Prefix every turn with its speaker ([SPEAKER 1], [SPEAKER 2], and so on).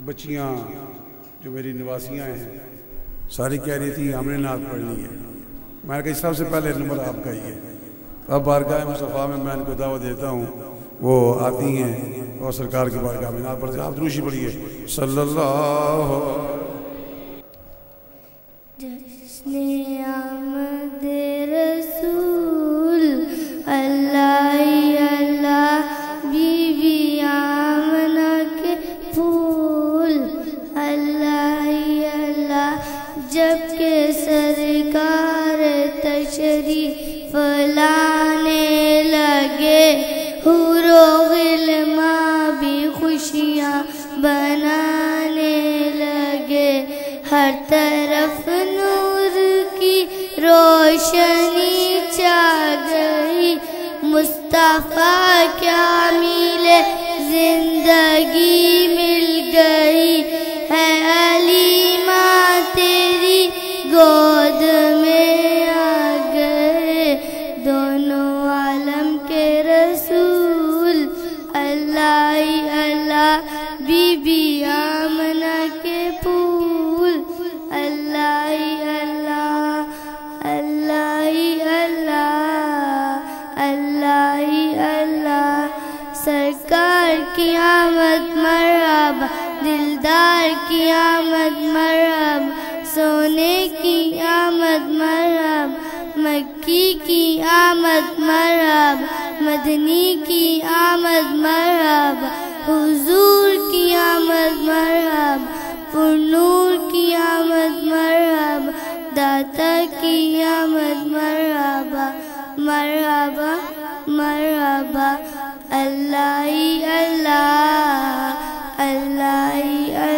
[SPEAKER 1] بچیاں جو میری نواسیاں ہیں ساری کہہ رہی تھی ہم نے نعت پڑھنی ہے. میں نے کہا سب سے پہلے نمبر آپ کا ہی ہے. اب بارگاہ مصطفیٰ میں ان کو دعوت دیتا ہوں، وہ آتی ہیں اور سرکار کی بارگاہ میں نعت پڑھتے ہیں. آپ دروشی پڑھیے صلی اللہ.
[SPEAKER 2] جشن آمد رسول اللہ اللہ، بی بی آمنہ کے پھول اللہ اللہ، جب کہ سرکار تشریف لانے لگے، حور و غلماں بھی خوشیاں بنانے لگے. ہر طرف نور کی روشنی چھا گئی، مصطفیٰ کیا ملے زندگی مل گئی. ہے علیمہ تیری گود میں آ گئے، دونوں عالم کے رسول اللہ اللہ، بی بی آمنہ کے پھول اللہ اللہ اللہ اللہ اللہ اللہ. سرکار کی آمد مرحبا، دلدار کی آمد مرحبا، سونے کی آمد مرحبا، مکی کی آمد مرحبا، مدنی کی آمد مرحبا، حضور کی آمد مرحبا، پرنور کی آمد مرحبا، داتا کی آمد مرحبا مرحبا مرحبا. اللہ اللہ اللہ